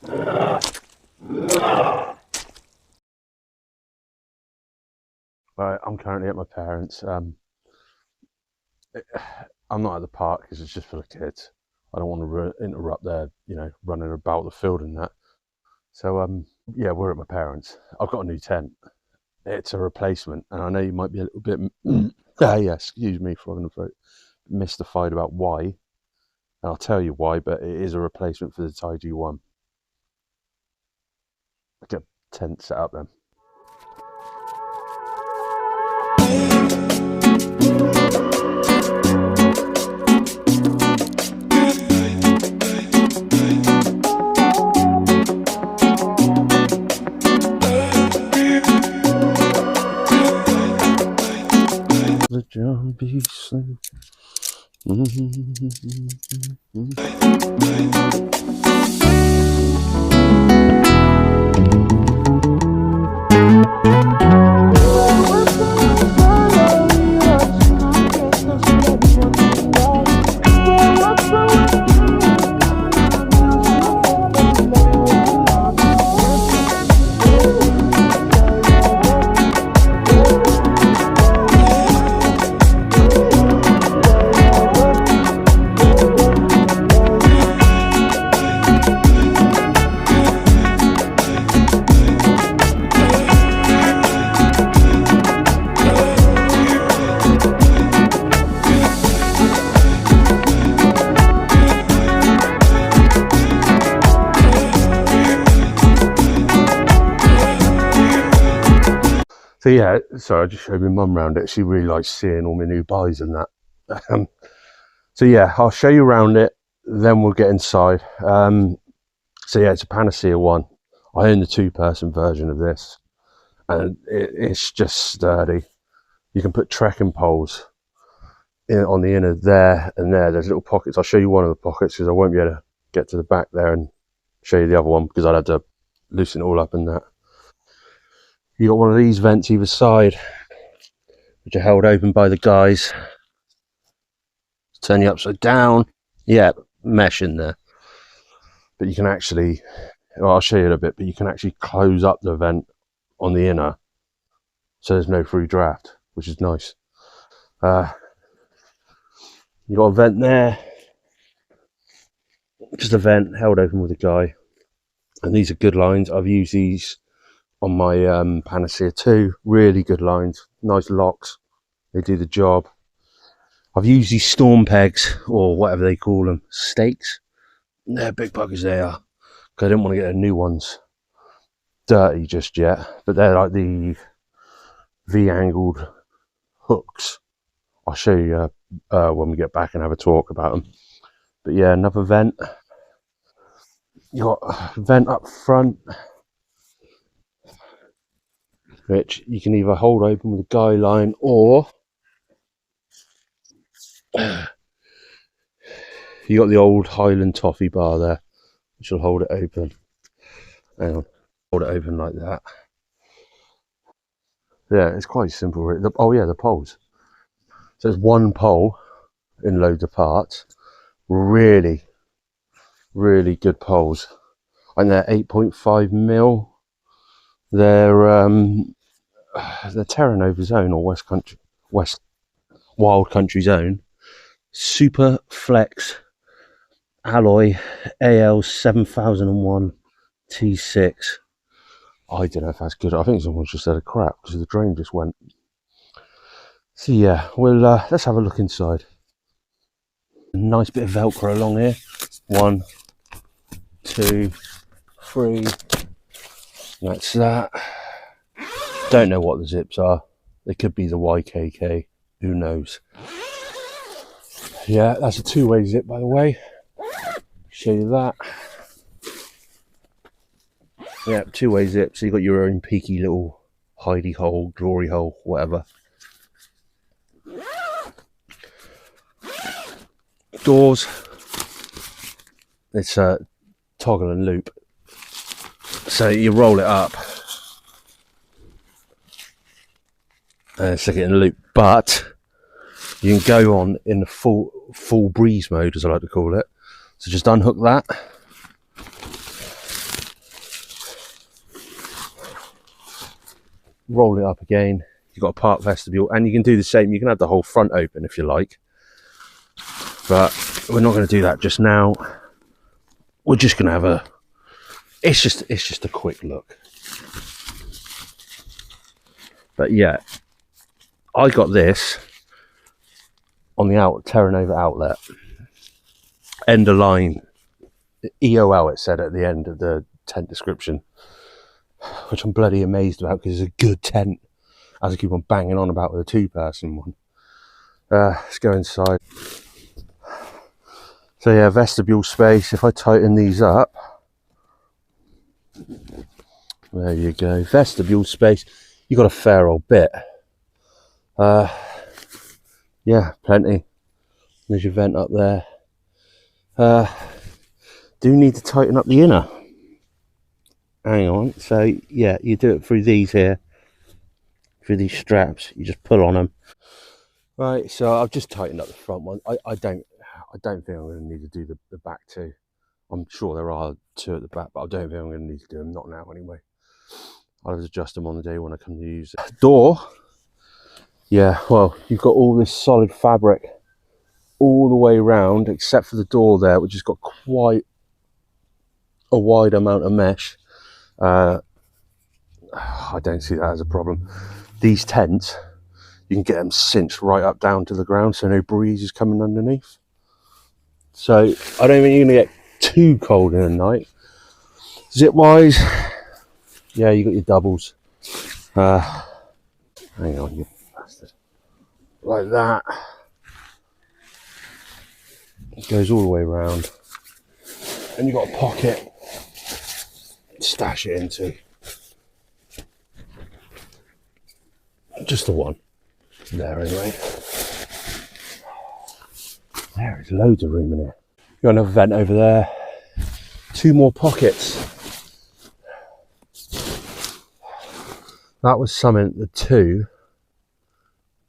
Right, I'm currently at my parents'. I'm not at the park because it's just for the kids. I don't want to interrupt their, running about the field and that. So, yeah, we're at my parents'. I've got a new tent. It's a replacement, and I know you might be a little bit, yeah, excuse me for having a throat, mystified about why. And I'll tell you why, but it is a replacement for the taiji one. I get a tent set up then. The zombie sleep. So yeah, sorry, I just showed my mum around it. She really likes seeing all my new buys and that. So yeah, I'll show you around it, then we'll get inside. So yeah, it's a Panacea one. I own the two-person version of this, and it's just sturdy. You can put trekking poles on the inner there and there. There's little pockets. I'll show you one of the pockets because I won't be able to get to the back there and show you the other one because I'd have to loosen it all up and that. You got one of these vents either side, which are held open by the guys. Turn you upside down. Yeah, mesh in there. But you can actually, well, I'll show you in a bit, but you can actually close up the vent on the inner so there's no free draft, which is nice. You got a vent there, just a vent held open with a guy. And these are good lines. I've used these on my Panacea 2. Really good lines, nice locks. They do the job. I've used these storm pegs, or whatever they call them, stakes. They're big buggers they are, because I didn't want to get the new ones dirty just yet. But they're like the V-angled hooks. I'll show you when we get back and have a talk about them. But yeah, another vent. You got a vent up front, which you can either hold open with a guy line, or you got the old Highland toffee bar there, which will hold it open. Hang on, hold it open like that. Yeah, it's quite simple. Oh yeah, the poles. So it's one pole in loads of parts. Really, really good poles. And they're 8.5 mil. They're Terra Nova Zone, or West Wild Country Zone. Super Flex alloy AL 7001 T6. I don't know if that's good. I think someone's just said a crap because the drain just went. So yeah, we'll let's have a look inside. A nice bit of Velcro along here. 1, 2, 3. That's that. Don't know what the zips are. They could be the YKK. Who knows? Yeah, that's a two-way zip, by the way. Show you that. Yeah, two-way zip. So you got your own peaky little hidey hole, glory hole, whatever. Doors. It's a toggle and loop. So you roll it up and stick it in a loop, but you can go on in the full breeze mode, as I like to call it. So just unhook that, roll it up again. You've got a park vestibule, and you can do the same. You can have the whole front open if you like, but we're not going to do that just now. We're just going to have a. It's just a quick look. But yeah, I got this on the Terra Nova outlet. End of line, EOL it said at the end of the tent description, which I'm bloody amazed about because it's a good tent, as I keep on banging on about with a 2-person one. Let's go inside. So yeah, vestibule space. If I tighten these up, there you go, vestibule space. You got a fair old bit. Yeah, plenty. There's your vent up there. Do need to tighten up the inner. Hang on. So yeah, you do it through these here, through these straps. You just pull on them. Right. So I've just tightened up the front one. I don't think I'm going to need to do the back two. I'm sure there are two at the back, but I don't think I'm going to need to do them. Not now, anyway. I'll just adjust them on the day when I come to use it. Door. Yeah. Well, you've got all this solid fabric all the way around, except for the door there, which has got quite a wide amount of mesh. I don't see that as a problem. These tents, you can get them cinched right up down to the ground, so no breeze is coming underneath. So I don't think you're going to get too cold in the night. Zip wise, yeah, you got your doubles. Hang on, you bastard. Like that. It goes all the way around. And you've got a pocket to stash it into. Just the one. There anyway. There is loads of room in here. You've got another vent over there. 2 more pockets. That was something the 2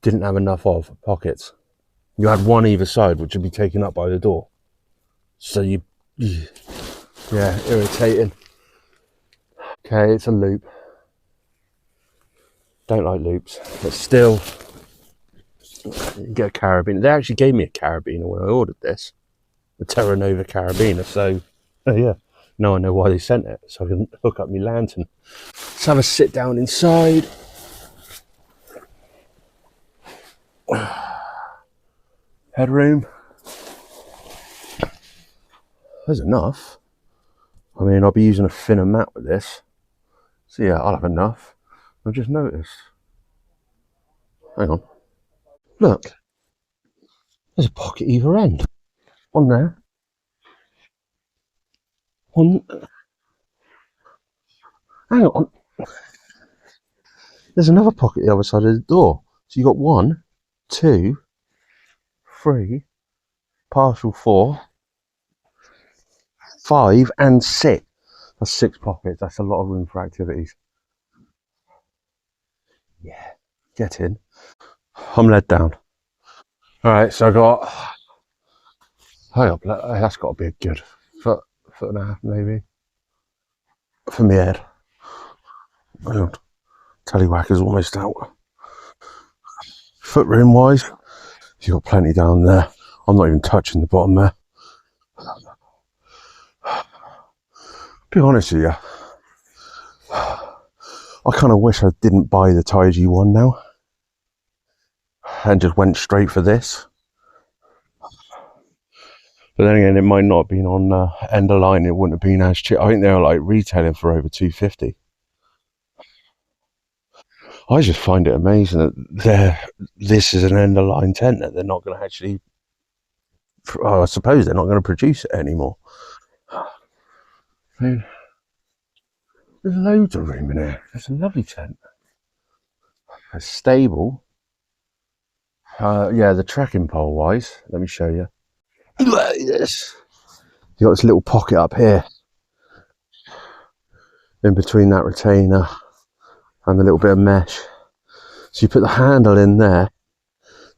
didn't have enough of pockets. You had one either side, which would be taken up by the door. So yeah, irritating. Okay, it's a loop. Don't like loops, but still, you get a carabiner. They actually gave me a carabiner when I ordered this, the Terra Nova carabiner. So, yeah, now I know why they sent it, so I can hook up my lantern. Let's have a sit down inside. Headroom. There's enough. I mean, I'll be using a thinner mat with this. So yeah, I'll have enough. I've just noticed. Hang on. Look. There's a pocket either end. One there. One. Hang on. There's another pocket the other side of the door. So you got 1, 2, 3, partial 4, 5, and 6. That's 6 pockets. That's a lot of room for activities. Yeah. Get in. I'm led down. Alright, so I got. Hang up. That's got to be a good foot and a half, maybe. For my head. Hang on. Tallywhacker's almost out. Foot room wise, you've got plenty down there. I'm not even touching the bottom there. Be honest with you, I kind of wish I didn't buy the taiji one now and just went straight for this. But then again, it might not have been on end of line. It wouldn't have been as cheap. I think they were like retailing for over $250. I just find it amazing that this is an end of line tent that they're not going to actually. I suppose they're not going to produce it anymore. I mean, there's loads of room in here. It's a lovely tent. It's stable. Yeah, the trekking pole wise, let me show you. Yes. You got this little pocket up here in between that retainer and the little bit of mesh. So you put the handle in there.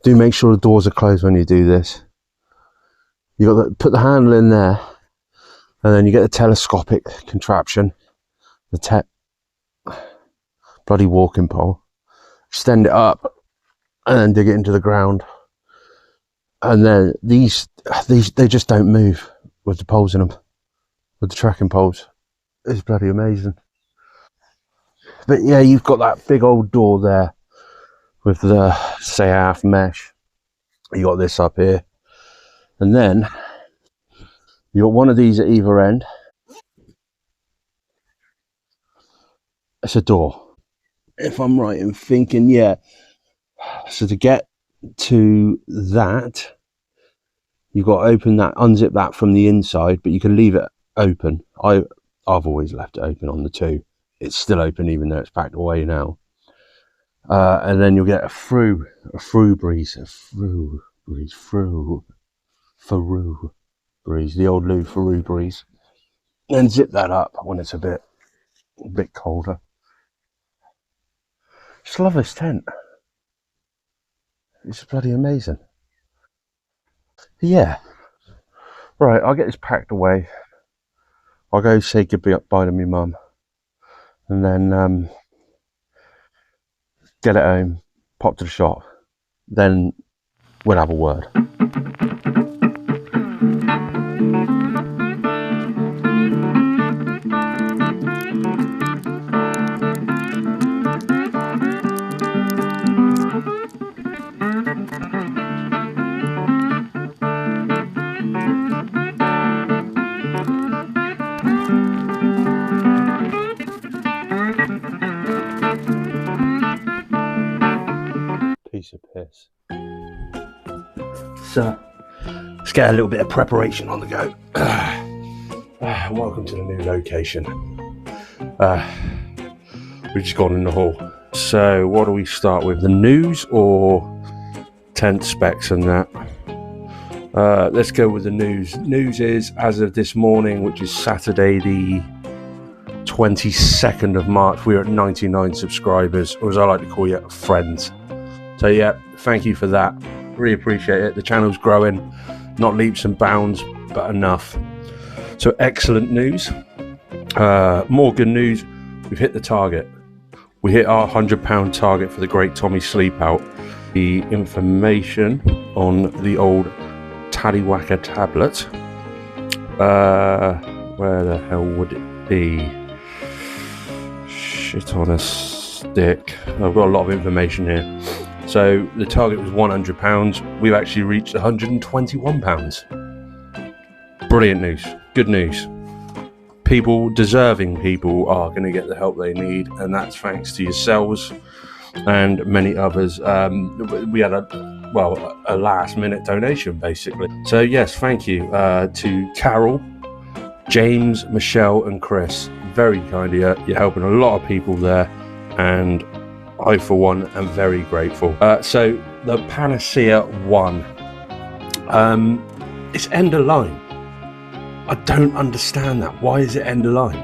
Do make sure the doors are closed when you do this. You got to put the handle in there, and then you get the telescopic contraption. bloody walking pole, extend it up, and then dig it into the ground. And then these they just don't move with the poles in them, with the tracking poles. It's bloody amazing. But yeah, you've got that big old door there with the say half mesh. You got this up here, and then you got one of these at either end. It's a door, if I'm right in thinking. Yeah. So to get to that, you've got to open that, unzip that from the inside, but you can leave it open. I've always left it open on the 2. It's still open even though it's packed away now. And then you'll get a through breeze, the old Lou Faru breeze. Then zip that up when it's a bit colder. Just love this tent. It's bloody amazing. Yeah. Right, I'll get this packed away. I'll go say goodbye to my mum, and then get it home, pop to the shop, then we'll have a word. Piece of piss. So let's get a little bit of preparation on the go. Welcome to the new location. We've just gone in the hall. So what do we start with? The news or tent specs and that? Let's go with the news. News is, as of this morning, which is Saturday the 22nd of March, we're at 99 subscribers, or as I like to call you, friends. So yeah, thank you for that. Really appreciate it. The channel's growing, not leaps and bounds, but enough. So excellent news. More good news. We've hit the target. We hit our £100 target for the Great Tommy Sleep Out. The information on the old Taddywacker tablet. Where the hell would it be? Shit on a stick. I've got a lot of information here. So the target was £100. We've actually reached £121. Brilliant news. Good news. Deserving people are going to get the help they need, and that's thanks to yourselves and many others. We had a last minute donation basically. So yes, thank you to Carol, James, Michelle and Chris. Very kind of you. You're helping a lot of people there, and I, for one, am very grateful. So the Panacea 1, it's end of line. I don't understand that. Why is it end of line?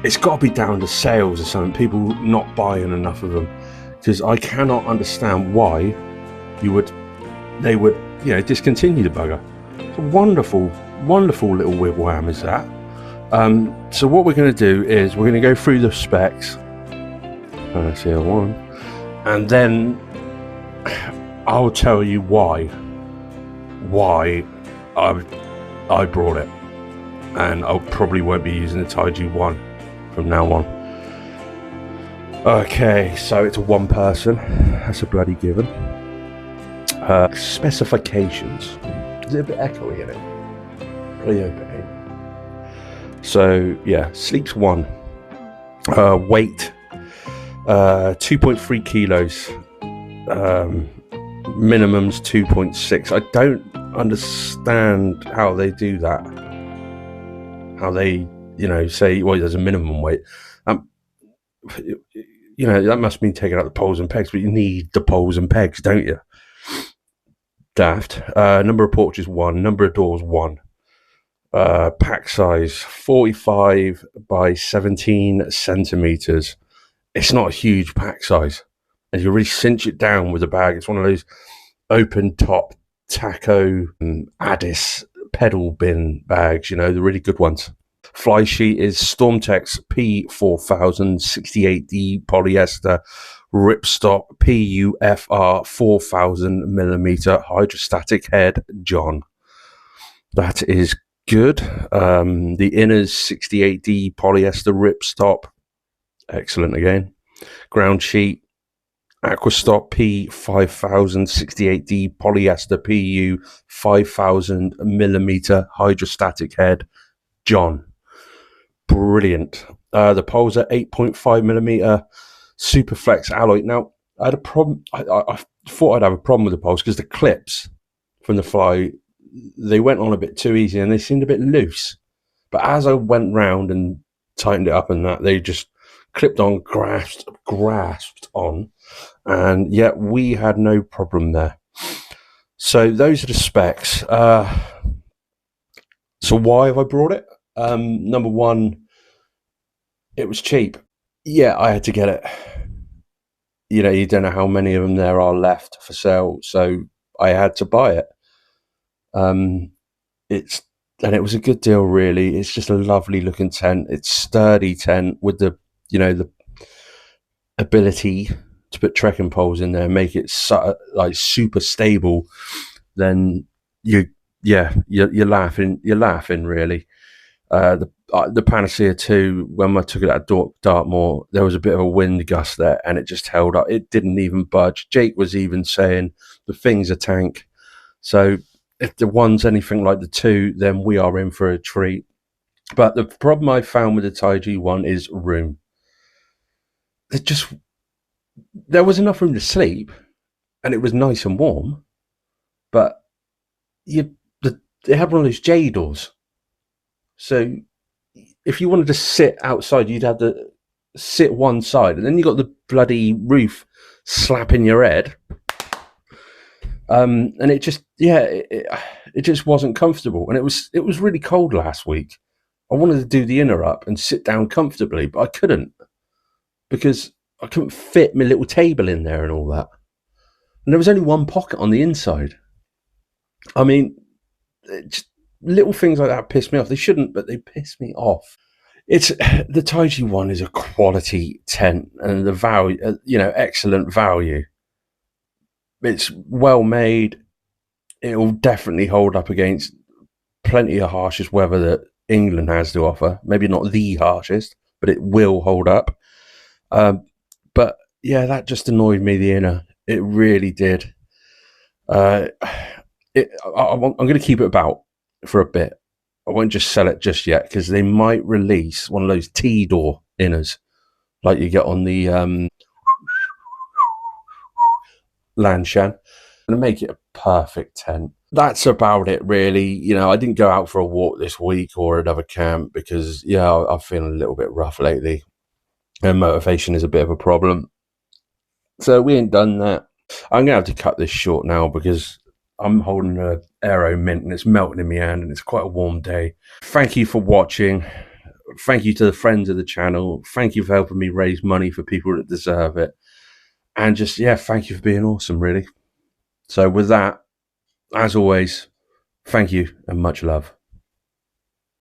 It's got to be down to sales or something. People not buying enough of them, because I cannot understand why they would discontinue the bugger. It's a wonderful little wigwam is that. So what we're going to do is we're going to go through the specs. Panacea 1, and then I'll tell you why I brought it, and I probably won't be using the taiji 1 from now on. Okay, so it's a 1 person. That's a bloody given. Specifications. Is it a bit echoey in it? Pretty okay. So yeah, sleeps 1. Weight 2.3 kilos. Minimum's 2.6. I don't understand how they do that. How they, say, well, there's a minimum weight. That must mean taking out the poles and pegs, but you need the poles and pegs, don't you? Daft. Number of porches 1. Number of doors 1. Pack size 45 by 17 centimeters. It's not a huge pack size, and you really cinch it down with a bag. It's one of those open top taco Addis pedal bin bags, the really good ones. Fly sheet is Stormtex P4000 68D polyester ripstop PUFR 4000mm hydrostatic head John. That is good. The inners 68D polyester ripstop, excellent again. Ground sheet Aquastop P5000 68D polyester PU 5000mm hydrostatic head John. Brilliant. The poles are 8.5mm Superflex alloy. Now, I had a problem. I thought I'd have a problem with the poles because the clips from the Fly, they went on a bit too easy and they seemed a bit loose. But as I went round and tightened it up and that, they just clipped on, grasped on, and yet we had no problem there. So those are the specs. So why have I brought it? Number one, it was cheap. Yeah, I had to get it. You know, you don't know how many of them there are left for sale, so I had to buy it. It was a good deal, really. It's just a lovely looking tent. It's sturdy tent with the ability to put trekking poles in there, and make it like super stable. Then you're laughing really. The Panacea 2, when I took it at Dartmoor, there was a bit of a wind gust there and it just held up. It didn't even budge. Jake was even saying the thing's a tank. So if the one's anything like the 2, then we are in for a treat. But the problem I found with the taiji one is room. There was enough room to sleep and it was nice and warm, but it had one of those J doors. So if you wanted to sit outside, you'd have to sit one side, and then you got the bloody roof slapping your head. And it just, it just wasn't comfortable. And it was really cold last week. I wanted to do the inner up and sit down comfortably, but I couldn't because I couldn't fit my little table in there and all that. And there was only one pocket on the inside. I mean, little things like that piss me off. They shouldn't, but they piss me off. It's the taiji one is a quality tent, and the value, excellent value. It's well made. It will definitely hold up against plenty of harshest weather that England has to offer. Maybe not the harshest, but it will hold up. But yeah, that just annoyed me, the inner. It really did. I'm going to keep it about for a bit. I won't just sell it just yet because they might release one of those T-door inners like you get on the Lanshan and make it a perfect tent. That's about it, really. I didn't go out for a walk this week or another camp because, I'm feeling a little bit rough lately and motivation is a bit of a problem. So we ain't done that. I'm going to have to cut this short now because I'm holding an Aero Mint and it's melting in my hand and it's quite a warm day. Thank you for watching. Thank you to the friends of the channel. Thank you for helping me raise money for people that deserve it. And just, thank you for being awesome, really. So with that, as always, thank you and much love.